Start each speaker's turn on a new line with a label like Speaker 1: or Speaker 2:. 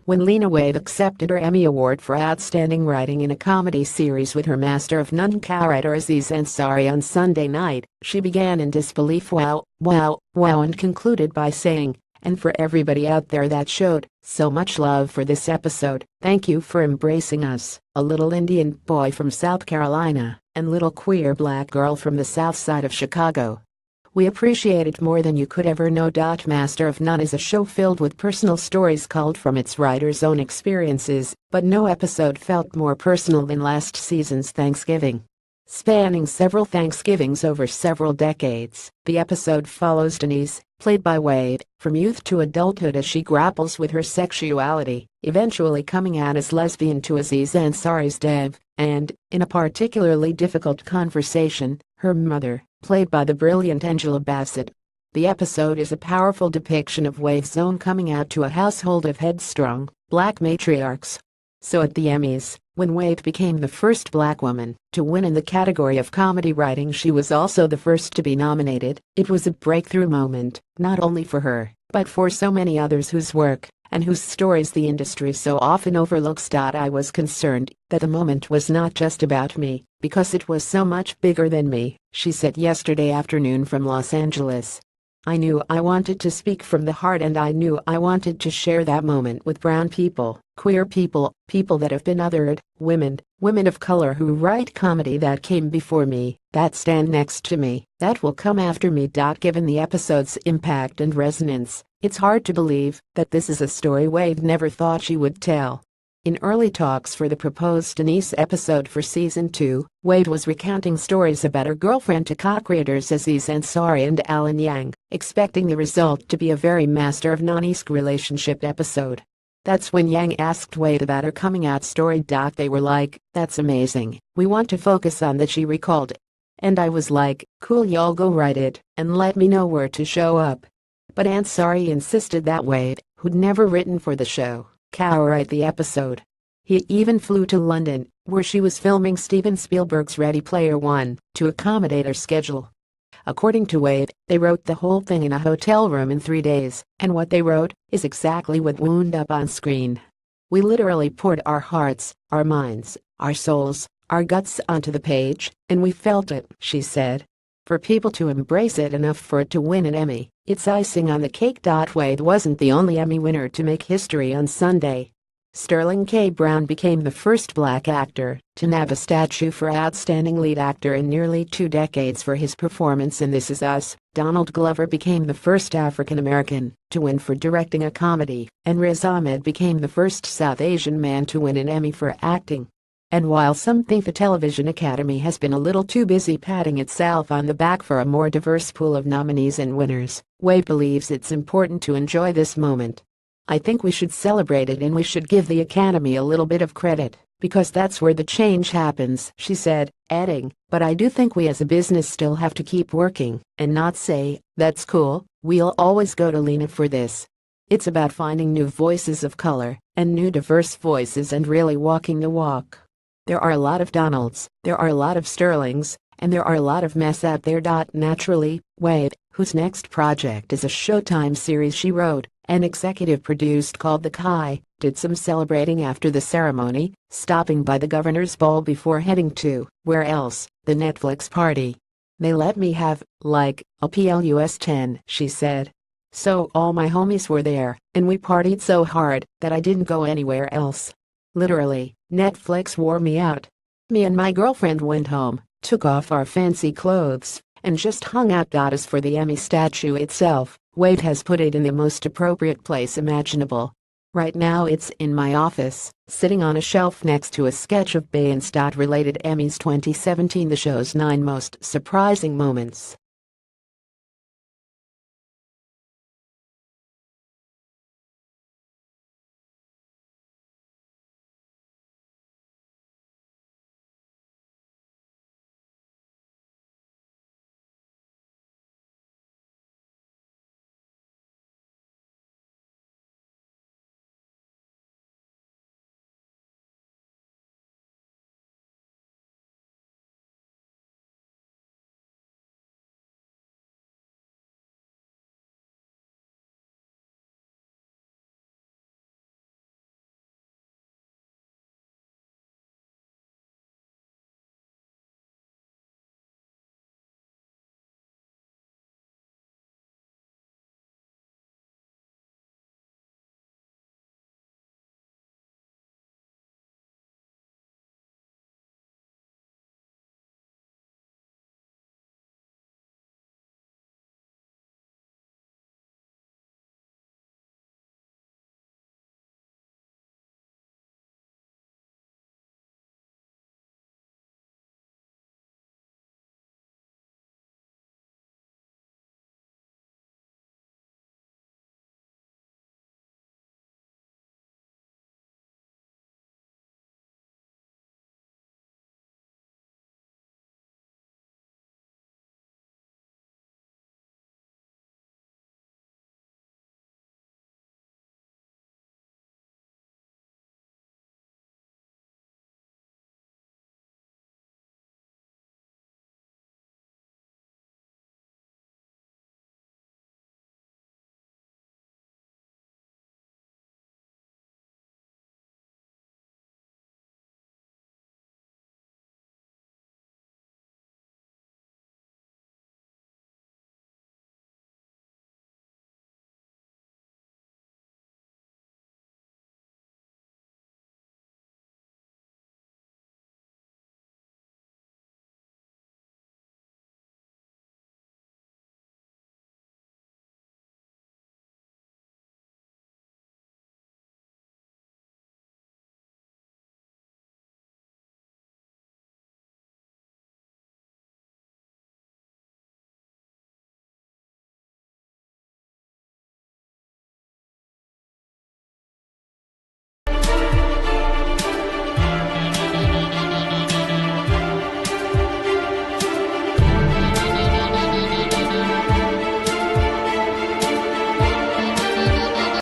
Speaker 1: When Lena Waithe accepted her Emmy Award for Outstanding Writing in a Comedy Series with her Master of None co-writer Aziz Ansari on Sunday night, she began in disbelief wow, wow, wow and concluded by saying, "And for everybody out there that showed so much love for this episode, thank you for embracing us, a little Indian boy from South Carolina and little queer black girl from the south side of Chicago. We appreciate it more than you could ever know." Master of None is a show filled with personal stories culled from its writer's own experiences, but no episode felt more personal than last season's Thanksgiving. Spanning several Thanksgivings over several decades, the episode follows Denise, played by Waithe, from youth to adulthood as she grapples with her sexuality, eventually coming out as lesbian to Aziz Ansari's Dev, and, in a particularly difficult conversation, her mother, played by the brilliant Angela Bassett. The episode is a powerful depiction of Waithe's own coming out to a household of headstrong, black matriarchs. So at the Emmys, when Waithe became the first black woman to win in the category of comedy writing, she was also the first to be nominated. It was a breakthrough moment, not only for her, but for so many others whose work and whose stories the industry so often overlooks. I was concerned that the moment was not just about me, because it was so much bigger than me, she said yesterday afternoon from Los Angeles. I knew I wanted to speak from the heart, and I knew I wanted to share that moment with brown people, queer people, people that have been othered, women of color who write comedy that came before me, that stand next to me, that will come after me. Given the episode's impact and resonance, it's hard to believe that this is a story Waithe never thought she would tell. In early talks for the proposed Denise episode for Season 2, Waithe was recounting stories about her girlfriend to co-creators Aziz Ansari and Alan Yang, expecting the result to be a very Master of None-esque relationship episode. That's when Yang asked Waithe about her coming out story. They were like, "That's amazing, we want to focus on that," she recalled. And I was like, "Cool, y'all go write it, and let me know where to show up." But Ansari insisted that Waithe, who'd never written for the show, co-write the episode. He even flew to London, where she was filming Steven Spielberg's Ready Player One, to accommodate her schedule. According to Waithe, they wrote the whole thing in a hotel room in 3 days, and what they wrote is exactly what wound up on screen. "We literally poured our hearts, our minds, our souls, our guts onto the page, and we felt it," she said. For people to embrace it enough for it to win an Emmy, it's icing on the cake. Waithe wasn't the only Emmy winner to make history on Sunday. Sterling K. Brown became the first black actor to nab a statue for Outstanding Lead Actor in nearly 2 decades for his performance in This Is Us. Donald Glover became the first African American to win for directing a comedy, and Riz Ahmed became the first South Asian man to win an Emmy for acting. And while some think the Television Academy has been a little too busy patting itself on the back for a more diverse pool of nominees and winners, Waithe believes it's important to enjoy this moment. "I think we should celebrate it, and we should give the Academy a little bit of credit, because that's where the change happens," she said, adding, "But I do think we as a business still have to keep working and not say, 'That's cool, we'll always go to Lena for this.' It's about finding new voices of color and new diverse voices and really walking the walk. There are a lot of Donalds, there are a lot of Sterlings, and there are a lot of mess out there." Naturally, Waithe, whose next project is a Showtime series she wrote and executive produced called The Kai, did some celebrating after the ceremony, stopping by the governor's ball before heading to, where else, the Netflix party. "They let me have, like, a plus 10, she said. "So all my homies were there, and we partied so hard that I didn't go anywhere else. Literally, Netflix wore me out. Me and my girlfriend went home, took off our fancy clothes, and just hung out." As for the Emmy statue itself, Waithe has put it in the most appropriate place imaginable. "Right now it's in my office, sitting on a shelf next to a sketch of Beyonce. Related Emmys 2017, the show's 9 most surprising moments.